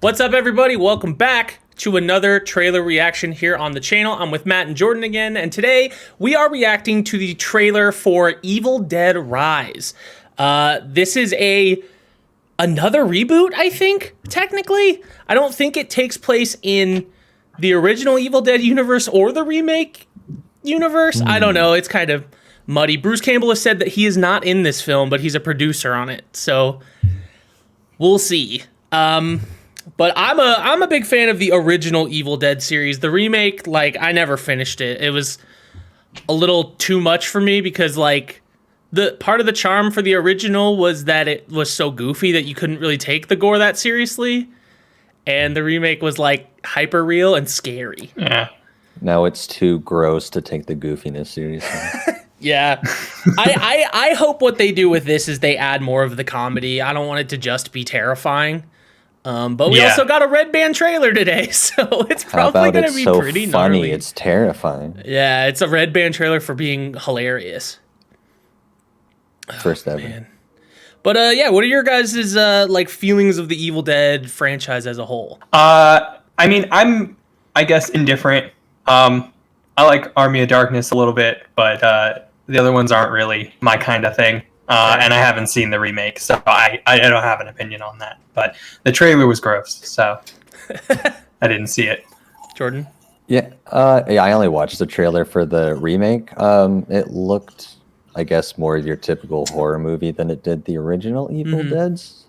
What's up, everybody? Welcome back to another trailer reaction here on the channel. I'm with Matt and Jordan again, and today we are reacting to the trailer for Evil Dead Rise. This is another reboot, I think, technically. I don't think it takes place in the original Evil Dead universe or the remake universe. I don't know. It's kind of muddy. Bruce Campbell has said that he is not in this film, but he's a producer on it, so we'll see. But I'm a big fan of the original Evil Dead series. The remake, like, I never finished it. It was a little too much for me because, like, the part of the charm for the original was that it was so goofy that you couldn't really take the gore that seriously. And the remake was, like, hyper real and scary. Yeah. Now it's too gross to take the goofiness seriously. Yeah. I hope what they do with this is they add more of the comedy. I don't want it to just be terrifying. But we also got a Red Band trailer today, so it's probably going to be so pretty funny. gnarly. It's terrifying. Yeah, it's a Red Band trailer for being hilarious. First ever. Man. But yeah, what are your guys' like feelings of the Evil Dead franchise as a whole? I mean, I guess indifferent. I like Army of Darkness a little bit, but the other ones aren't really my kind of thing. And I haven't seen the remake, so I don't have an opinion on that. But the trailer was gross, so I didn't see it. Jordan? Yeah, I only watched the trailer for the remake. It looked, I guess, more your typical horror movie than it did the original Evil Deads,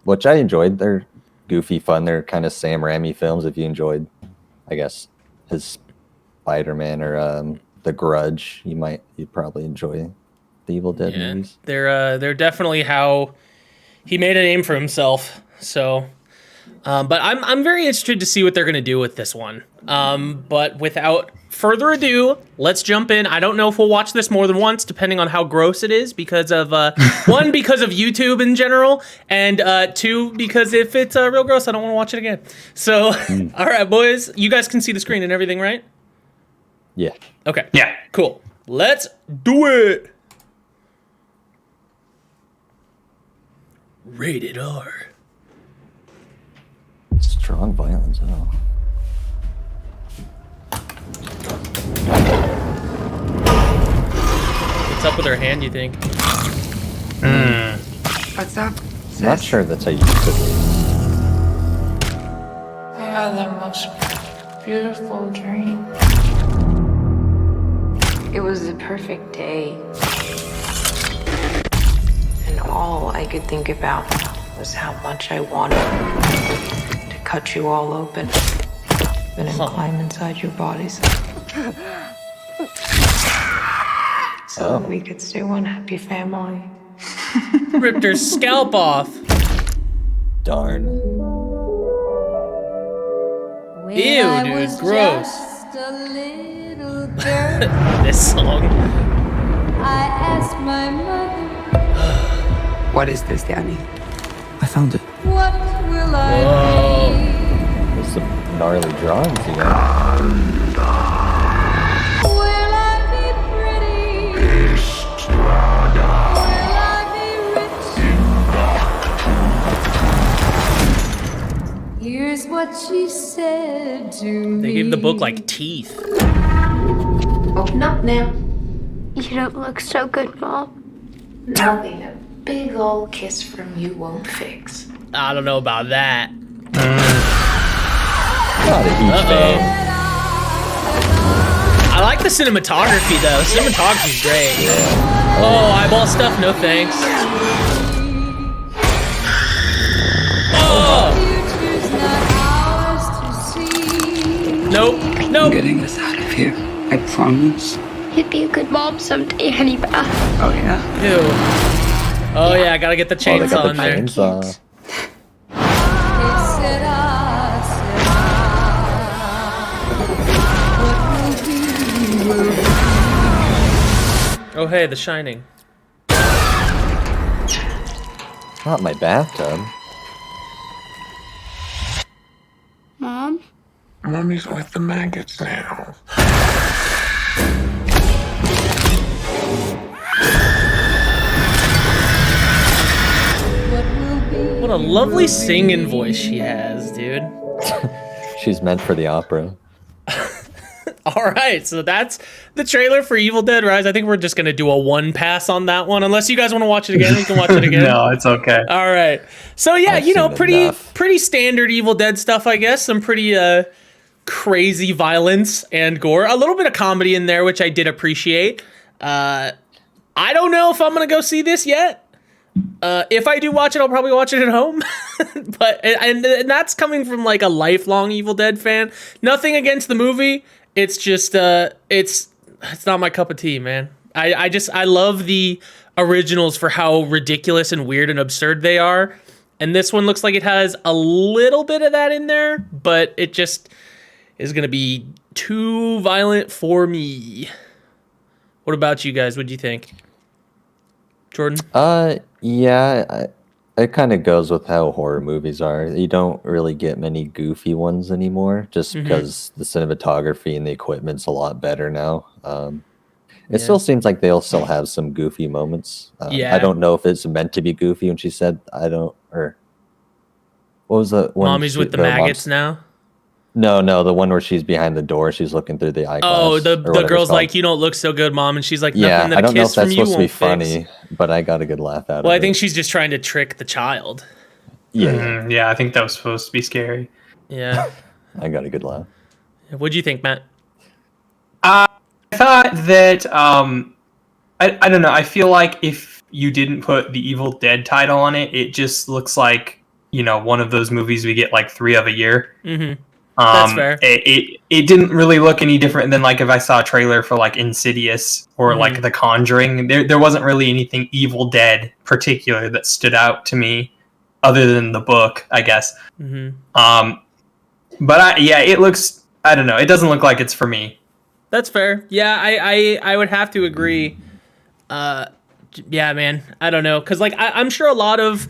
which I enjoyed. They're goofy, fun. They're kind of Sam Raimi films. If you enjoyed, I guess, his Spider-Man or The Grudge, you'd probably enjoy the Evil Dead movies. They're definitely how he made a name for himself. So, but I'm very interested to see what they're gonna do with this one. But without further ado, let's jump in. I don't know if we'll watch this more than once, depending on how gross it is, because of one, because of YouTube in general, and two, because if it's real gross, I don't want to watch it again. So, all right, boys, you guys can see the screen and everything, right? Yeah. Okay. Yeah. Cool. Let's do it. Rated R. Strong violence. Oh. What's up with her hand, you think? What's up? I'm not sure that's how you could. I had the most beautiful dream. It was the perfect day. And all I could think about was how much I wanted to cut you all open and then climb inside your bodies. So that we could stay one happy family. Ripped her scalp off. Darn. Ew, dude, gross. This song. I asked my mother, What is this, Danny? I found it. what will I Whoa. There's some gnarly drawings here. Will I be pretty? Will I be rich? Here's what she said to me. They gave the book like teeth. Open up now. You don't look so good, Mom. Nothing a big old kiss from you won't fix. I don't know about that. Not a huge fan. I like the cinematography though. Cinematography's great. Oh, eyeball stuff? No thanks. Oh! Nope. I'm Nope. getting us out of here. I promise. You'd be a good mom someday, honey Beth. Oh, yeah? Ew. Oh yeah, I gotta get the Oh, they chainsaw got in the there. chainsaw. Oh hey, The Shining. Not my bathtub. Mom? Mommy's with the maggots now. What a lovely singing voice she has, dude. She's meant for the opera. All right, so that's the trailer for Evil Dead Rise. I think we're just gonna do a one pass on that one, unless you guys want to watch it again. You can watch it again. No, it's okay. All right. So yeah, I've you know, seen pretty enough. pretty standard Evil Dead stuff, I guess. Some pretty crazy violence and gore. A little bit of comedy in there, which I did appreciate. I don't know if I'm gonna go see this yet. If I do watch it, I'll probably watch it at home. But and that's coming from like a lifelong Evil Dead fan. Nothing against the movie. It's just it's not my cup of tea, man. I love the originals for how ridiculous and weird and absurd they are. And this one looks like it has a little bit of that in there, but it just is going to be too violent for me. What about you guys? What do you think? Jordan? Yeah, it kind of goes with how horror movies are. You don't really get many goofy ones anymore, just because the cinematography and the equipment's a lot better now. It still seems like they'll still have some goofy moments. Yeah. I don't know if it's meant to be goofy when she said, or what was the one? Mommy's with the maggots now? No, the one where she's behind the door, she's looking through the eyeglass. Oh, or the whatever girl's it's called. like, you don't look so good, Mom. And she's like, Yeah, nothing that I a don't know if kiss from that's you supposed to be won't fix. funny, but I got a good laugh out of it. Well, I think she's just trying to trick the child. Yeah, Yeah, I think that was supposed to be scary. Yeah. I got a good laugh. What'd you think, Matt? I thought that I don't know. I feel like if you didn't put the Evil Dead title on it, it just looks like, you know, one of those movies we get like 3 of a year. Mm-hmm. That's fair. It didn't really look any different than like if I saw a trailer for like Insidious or like The Conjuring. There wasn't really anything Evil Dead particular that stood out to me, other than the book, I guess. But it looks. I don't know. It doesn't look like it's for me. That's fair. Yeah, I would have to agree. Yeah, man. I don't know, because like I'm sure a lot of.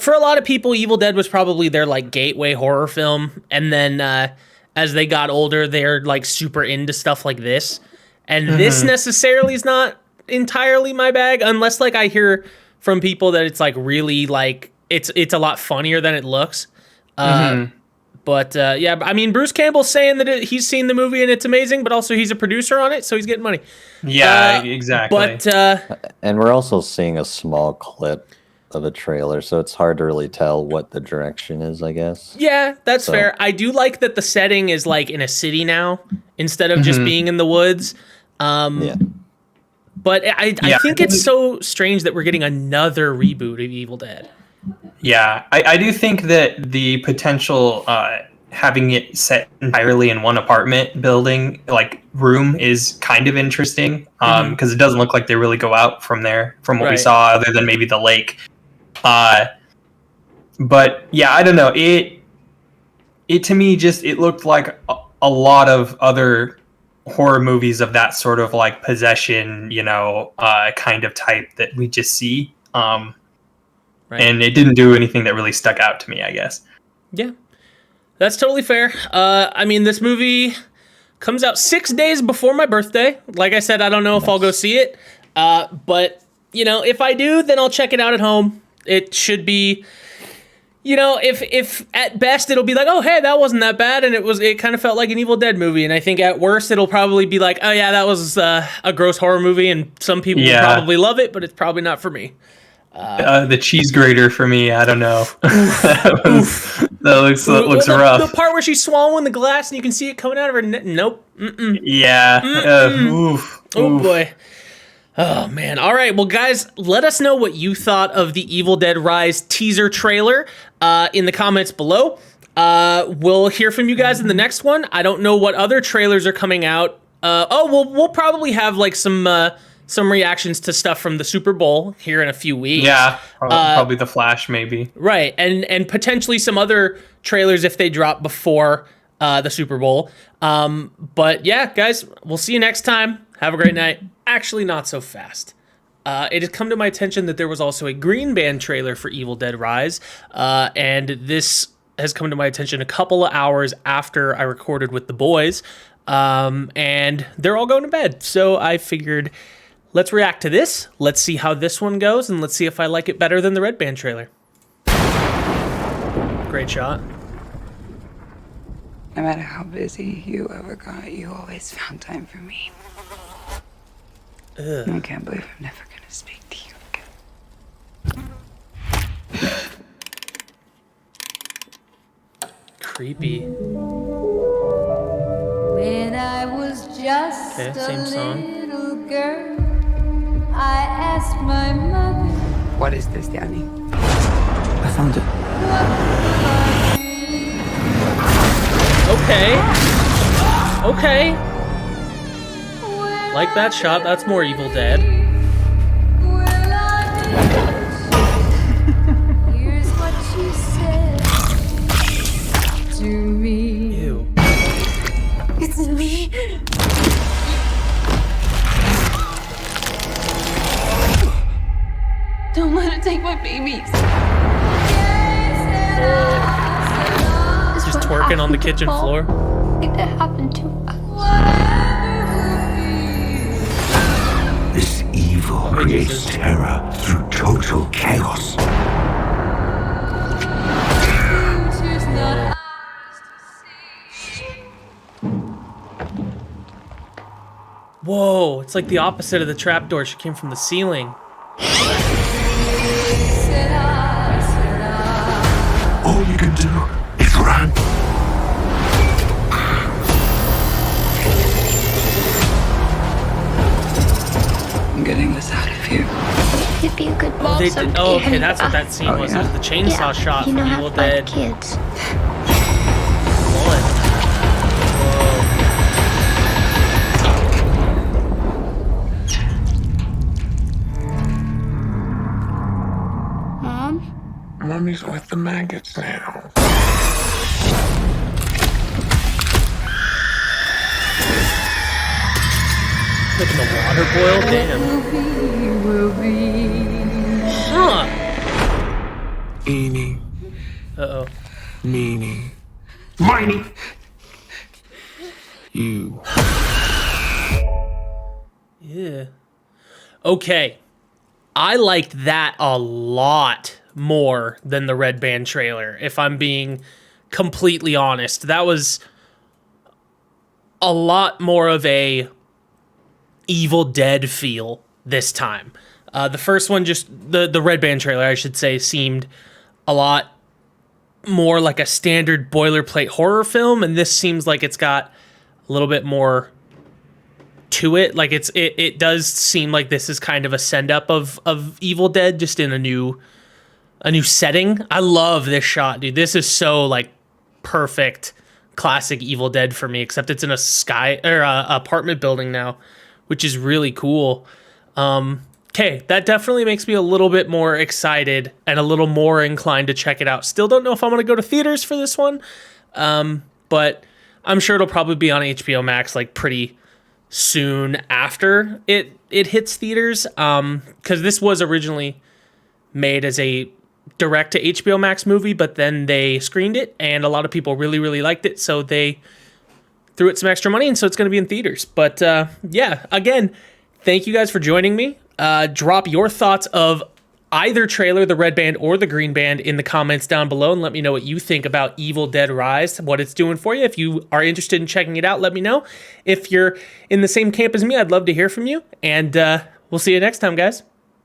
For a lot of people, Evil Dead was probably their like gateway horror film, and then as they got older, they're like super into stuff like this. And this necessarily is not entirely my bag, unless like I hear from people that it's like really like it's a lot funnier than it looks. But yeah, I mean, Bruce Campbell's saying that he's seen the movie and it's amazing, but also he's a producer on it, so he's getting money. Yeah, exactly. But And we're also seeing a small clip of a trailer, so it's hard to really tell what the direction is, I guess. yeah, that's fair. I do like that the setting is like in a city now instead of just being in the woods. Yeah. But I think it's so strange that we're getting another reboot of Evil Dead. Yeah, I do think that the potential having it set entirely in one apartment building, like room, is kind of interesting because it doesn't look like they really go out from there, from what we saw, other than maybe the lake. But yeah, I don't know. It to me just it looked like a lot of other horror movies of that sort of like possession, you know, kind of type that we just see. And it didn't do anything that really stuck out to me, I guess. Yeah. That's totally fair. I mean, this movie comes out 6 days before my birthday. Like I said, I don't know if I'll go see it. But, you know, if I do, then I'll check it out at home. It should be, you know, if at best it'll be like, oh, hey, that wasn't that bad. And it kind of felt like an Evil Dead movie. And I think at worst, it'll probably be like, oh, yeah, that was a gross horror movie. And some people will probably love it, but it's probably not for me. The cheese grater for me, I don't know. that looks rough. The part where she's swallowing the glass and you can see it coming out of her nope. Mm-mm. Yeah. Oof. Oh, boy. Oh, man. All right. Well, guys, let us know what you thought of the Evil Dead Rise teaser trailer in the comments below. We'll hear from you guys in the next one. I don't know what other trailers are coming out. We'll probably have like some reactions to stuff from the Super Bowl here in a few weeks. Yeah, probably The Flash, maybe. Right, and potentially some other trailers if they drop before the Super Bowl. But yeah, guys, we'll see you next time. Have a great night. Actually, not so fast. It has come to my attention that there was also a Green Band trailer for Evil Dead Rise, and this has come to my attention a couple of hours after I recorded with the boys, and they're all going to bed. So I figured, let's react to this. Let's see how this one goes, and let's see if I like it better than the Red Band trailer. Great shot. No matter how busy you ever got, you always found time for me. Ugh. I can't believe I'm never gonna speak to you again. Creepy. When I was just Okay, a same song. little girl, I asked my mother, What is this, Danny? I found it. Okay. Okay. Like that shot. That's more Evil Dead. Here's what she said to me. Ew. It's me. Don't let it take my babies. Just twerking on the kitchen floor. I think that happened to us. This evil creates terror through total chaos. Future's not ours to see. Whoa, it's like the opposite of the trapdoor. She came from the ceiling. All you can do is run. I'm getting this out of here. You'd be a good mom They someday, did, oh, okay, honey that's what Beth. that scene Oh, was. yeah? It was the chainsaw shot you from know, Evil have 5 Dead kids. 1. Mom? Mommy's with the maggots now. Making the water boil? Damn. Huh. Eeny, Uh-oh. meeny, miny. You. Yeah. Okay. I liked that a lot more than the Red Band trailer, if I'm being completely honest. That was a lot more of a Evil Dead feel this time. The first one, just the Red Band trailer, I should say, seemed a lot more like a standard boilerplate horror film, and this seems like it's got a little bit more to it. Like it does seem like this is kind of a send up of Evil Dead, just in a new setting. I love this shot, dude. This is so like perfect classic Evil Dead for me, except it's in a apartment building now, which is really cool. Okay, that definitely makes me a little bit more excited and a little more inclined to check it out. Still don't know if I'm going to go to theaters for this one, but I'm sure it'll probably be on HBO Max like pretty soon after it hits theaters, because this was originally made as a direct to HBO Max movie, but then they screened it and a lot of people really, really liked it, so they threw it some extra money, and so it's going to be in theaters. But yeah, again, thank you guys for joining me. Drop your thoughts of either trailer, the Red Band or the Green Band, in the comments down below, and let me know what you think about Evil Dead Rise, what it's doing for you. If you are interested in checking it out, let me know. If you're in the same camp as me, I'd love to hear from you, and we'll see you next time, guys.